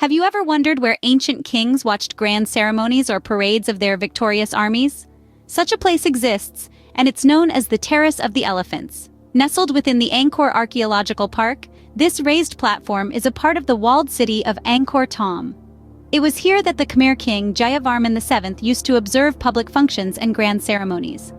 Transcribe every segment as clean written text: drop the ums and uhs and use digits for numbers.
Have you ever wondered where ancient kings watched grand ceremonies or parades of their victorious armies? Such a place exists, and it's known as the Terrace of the Elephants. Nestled within the Angkor Archaeological Park, this raised platform is a part of the walled city of Angkor Thom. It was here that the Khmer king Jayavarman VII used to observe public functions and grand ceremonies.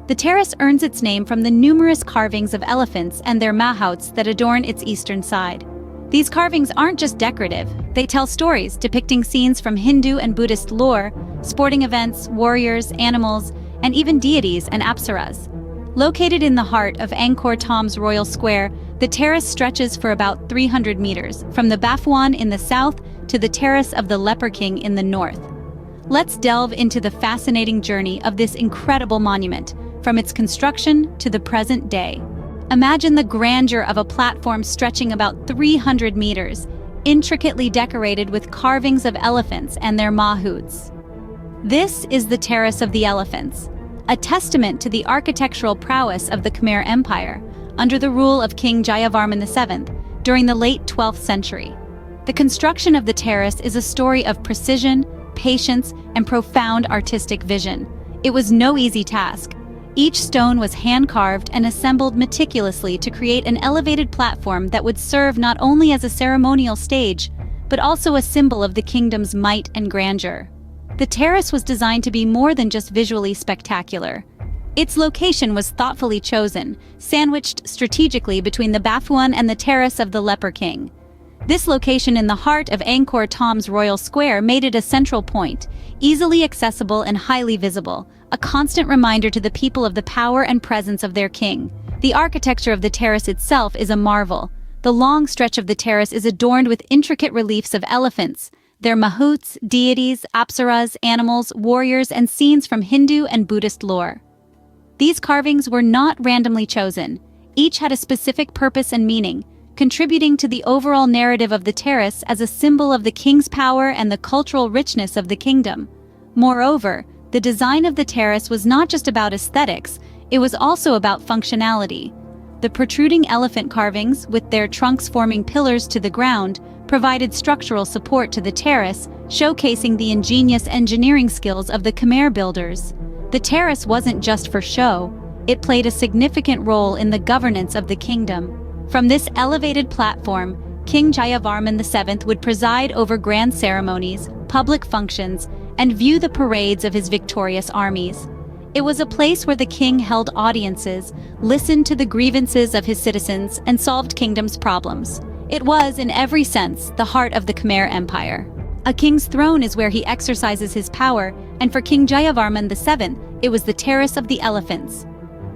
The terrace earns its name from the numerous carvings of elephants and their mahouts that adorn its eastern side. These carvings aren't just decorative, they tell stories depicting scenes from Hindu and Buddhist lore, sporting events, warriors, animals, and even deities and apsaras. Located in the heart of Angkor Thom's Royal Square, the terrace stretches for about 300 meters, from the Bafuan in the south to the Terrace of the Leper King in the north. Let's delve into the fascinating journey of this incredible monument, from its construction to the present day. Imagine the grandeur of a platform stretching about 300 meters, intricately decorated with carvings of elephants and their mahouts. This is the Terrace of the Elephants, a testament to the architectural prowess of the Khmer Empire under the rule of King Jayavarman VII during the late 12th century. The construction of the terrace is a story of precision, patience, and profound artistic vision. It was no easy task. Each stone was hand-carved and assembled meticulously to create an elevated platform that would serve not only as a ceremonial stage, but also a symbol of the kingdom's might and grandeur. The terrace was designed to be more than just visually spectacular. Its location was thoughtfully chosen, sandwiched strategically between the Bafuan and the Terrace of the Leper King. This location in the heart of Angkor Thom's Royal Square made it a central point, easily accessible and highly visible, a constant reminder to the people of the power and presence of their king. The architecture of the terrace itself is a marvel. The long stretch of the terrace is adorned with intricate reliefs of elephants, their mahouts, deities, apsaras, animals, warriors, and scenes from Hindu and Buddhist lore. These carvings were not randomly chosen. Each had a specific purpose and meaning, contributing to the overall narrative of the terrace as a symbol of the king's power and the cultural richness of the kingdom. Moreover, the design of the terrace was not just about aesthetics, it was also about functionality. The protruding elephant carvings, with their trunks forming pillars to the ground, provided structural support to the terrace, showcasing the ingenious engineering skills of the Khmer builders. The terrace wasn't just for show, it played a significant role in the governance of the kingdom. From this elevated platform, King Jayavarman VII would preside over grand ceremonies, public functions, and view the parades of his victorious armies. It was a place where the king held audiences, listened to the grievances of his citizens, and solved kingdom's problems. It was, in every sense, the heart of the Khmer Empire. A king's throne is where he exercises his power, and for King Jayavarman VII, it was the Terrace of the Elephants.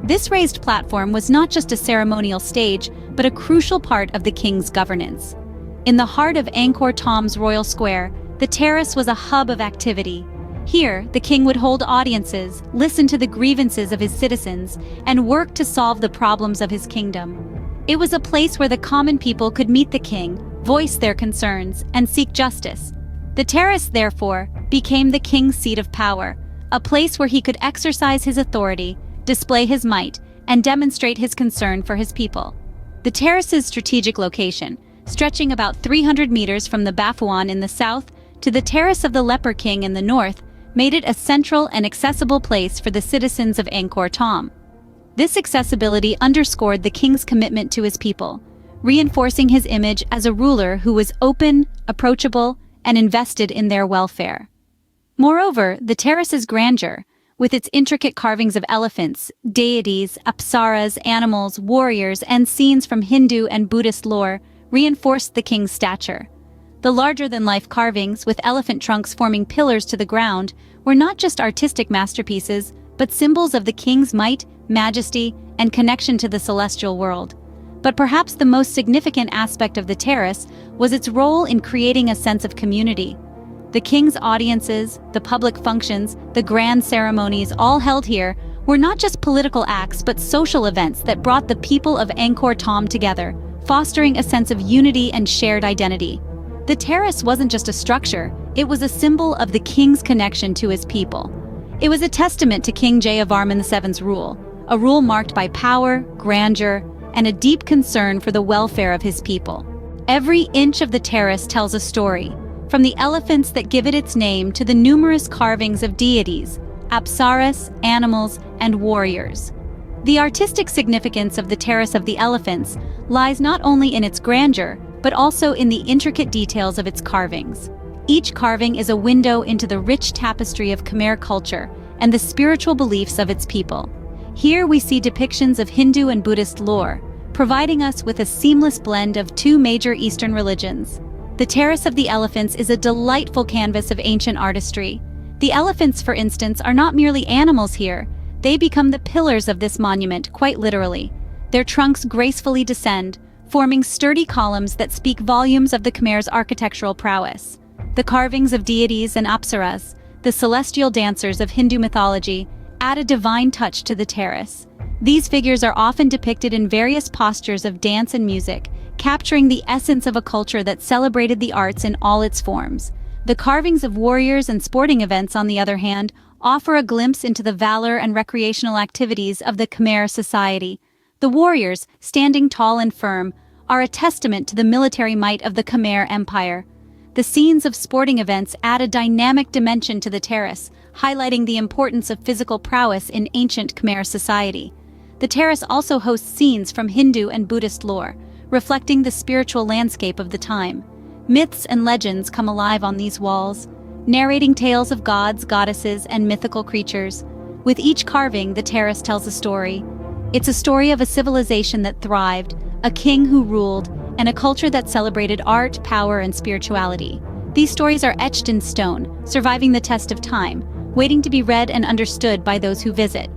This raised platform was not just a ceremonial stage, but a crucial part of the king's governance. In the heart of Angkor Thom's Royal Square, the terrace was a hub of activity. Here, the king would hold audiences, listen to the grievances of his citizens, and work to solve the problems of his kingdom. It was a place where the common people could meet the king, voice their concerns, and seek justice. The terrace, therefore, became the king's seat of power, a place where he could exercise his authority, display his might, and demonstrate his concern for his people. The terrace's strategic location, stretching about 300 meters from the Bafuan in the south to the Terrace of the Leper King in the north, made it a central and accessible place for the citizens of Angkor Thom. This accessibility underscored the king's commitment to his people, reinforcing his image as a ruler who was open, approachable, and invested in their welfare. Moreover, the terrace's grandeur, with its intricate carvings of elephants, deities, apsaras, animals, warriors, and scenes from Hindu and Buddhist lore, reinforced the king's stature. The larger-than-life carvings, with elephant trunks forming pillars to the ground, were not just artistic masterpieces, but symbols of the king's might, majesty, and connection to the celestial world. But perhaps the most significant aspect of the terrace was its role in creating a sense of community. The king's audiences, the public functions, the grand ceremonies all held here were not just political acts but social events that brought the people of Angkor Thom together, fostering a sense of unity and shared identity. The terrace wasn't just a structure, it was a symbol of the king's connection to his people. It was a testament to King Jayavarman VII's rule, a rule marked by power, grandeur, and a deep concern for the welfare of his people. Every inch of the terrace tells a story, from the elephants that give it its name to the numerous carvings of deities, apsaras, animals, and warriors. The artistic significance of the Terrace of the Elephants lies not only in its grandeur, but also in the intricate details of its carvings. Each carving is a window into the rich tapestry of Khmer culture and the spiritual beliefs of its people. Here we see depictions of Hindu and Buddhist lore, providing us with a seamless blend of two major Eastern religions. The Terrace of the Elephants is a delightful canvas of ancient artistry. The elephants, for instance, are not merely animals here. They become the pillars of this monument, quite literally. Their trunks gracefully descend, forming sturdy columns that speak volumes of the Khmer's architectural prowess. The carvings of deities and apsaras, the celestial dancers of Hindu mythology, add a divine touch to the terrace. These figures are often depicted in various postures of dance and music, capturing the essence of a culture that celebrated the arts in all its forms. The carvings of warriors and sporting events, on the other hand, offer a glimpse into the valor and recreational activities of the Khmer society. The warriors, standing tall and firm, are a testament to the military might of the Khmer Empire. The scenes of sporting events add a dynamic dimension to the terrace, highlighting the importance of physical prowess in ancient Khmer society. The terrace also hosts scenes from Hindu and Buddhist lore, reflecting the spiritual landscape of the time. Myths and legends come alive on these walls, narrating tales of gods, goddesses, and mythical creatures. With each carving, the terrace tells a story. It's a story of a civilization that thrived, a king who ruled, and a culture that celebrated art, power, and spirituality. These stories are etched in stone, surviving the test of time, waiting to be read and understood by those who visit.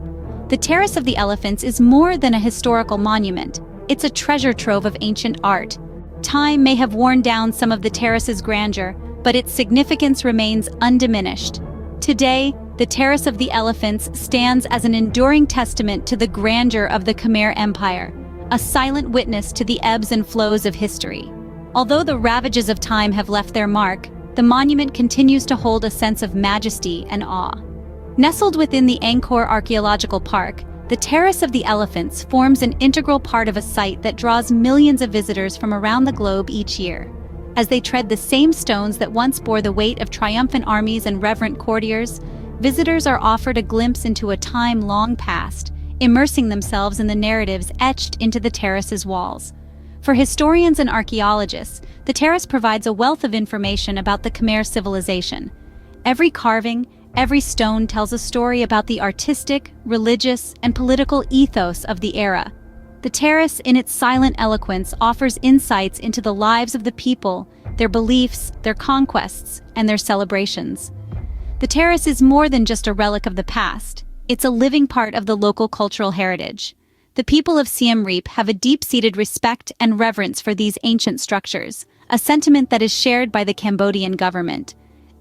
The Terrace of the Elephants is more than a historical monument. It's a treasure trove of ancient art. Time may have worn down some of the terrace's grandeur, but its significance remains undiminished. Today, the Terrace of the Elephants stands as an enduring testament to the grandeur of the Khmer Empire, a silent witness to the ebbs and flows of history. Although the ravages of time have left their mark, the monument continues to hold a sense of majesty and awe. Nestled within the Angkor Archaeological Park, the Terrace of the Elephants forms an integral part of a site that draws millions of visitors from around the globe each year. As they tread the same stones that once bore the weight of triumphant armies and reverent courtiers, visitors are offered a glimpse into a time long past, immersing themselves in the narratives etched into the terrace's walls. For historians and archaeologists, the terrace provides a wealth of information about the Khmer civilization. Every carving, every stone tells a story about the artistic, religious, and political ethos of the era. The terrace, in its silent eloquence, offers insights into the lives of the people, their beliefs, their conquests, and their celebrations. The terrace is more than just a relic of the past. It's a living part of the local cultural heritage. The people of Siem Reap have a deep-seated respect and reverence for these ancient structures, a sentiment that is shared by the Cambodian government.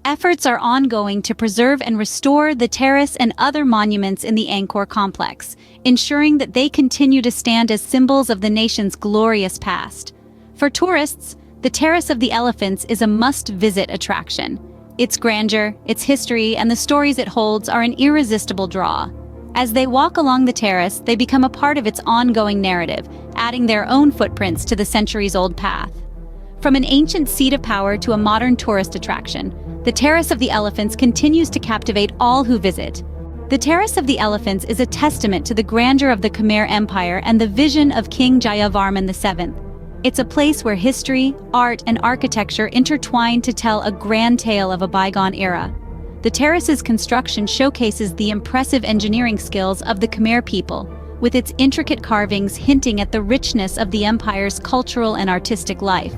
Efforts are ongoing to preserve and restore the terrace and other monuments in the Angkor complex, ensuring that they continue to stand as symbols of the nation's glorious past. For tourists, the Terrace of the Elephants is a must-visit attraction. Its grandeur, its history, and the stories it holds are an irresistible draw. As they walk along the terrace, they become a part of its ongoing narrative, adding their own footprints to the centuries-old path. From an ancient seat of power to a modern tourist attraction, the Terrace of the Elephants continues to captivate all who visit. The Terrace of the Elephants is a testament to the grandeur of the Khmer Empire and the vision of King Jayavarman VII. It's a place where history, art, and architecture intertwine to tell a grand tale of a bygone era. The terrace's construction showcases the impressive engineering skills of the Khmer people, with its intricate carvings hinting at the richness of the empire's cultural and artistic life.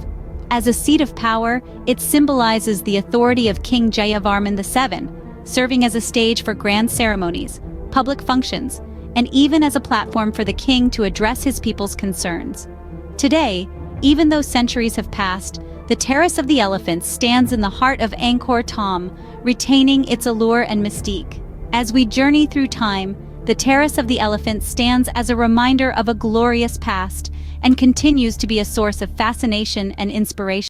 As a seat of power, it symbolizes the authority of King Jayavarman VII, serving as a stage for grand ceremonies, public functions, and even as a platform for the king to address his people's concerns. Today, even though centuries have passed, the Terrace of the Elephants stands in the heart of Angkor Thom, retaining its allure and mystique. As we journey through time, the Terrace of the Elephants stands as a reminder of a glorious past and continues to be a source of fascination and inspiration.